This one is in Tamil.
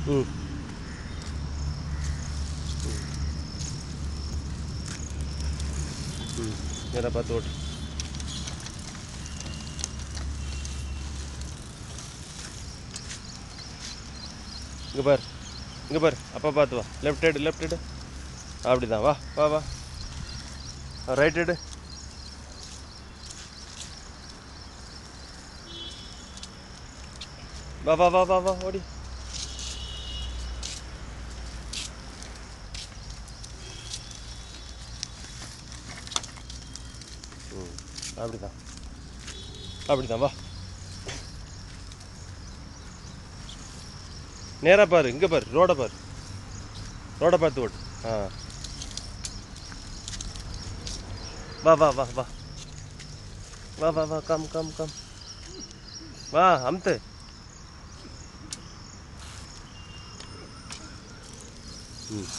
ம். ம். நேரா பார்த்து ஓட்டு. இங்கே பாரு, இங்கே பாரு, அப்பா பார்த்து வா. லெஃப்ட் ஹெடு, லெஃப்ட் ஹெடு. அப்படி தான், வா வா வா. ரைட் ஹெடு. வா வா வா வா வா ஓடி. ம். அப்படி தான், அப்படி தான், வா. நேராக பாரு, இங்கே பாரு, ரோடை பாரு, ரோடை பார்த்து ஓடு. ஆ, வா வா வா வா வா வா வா, கம் கம் கம், வா அமுத்து. ம்.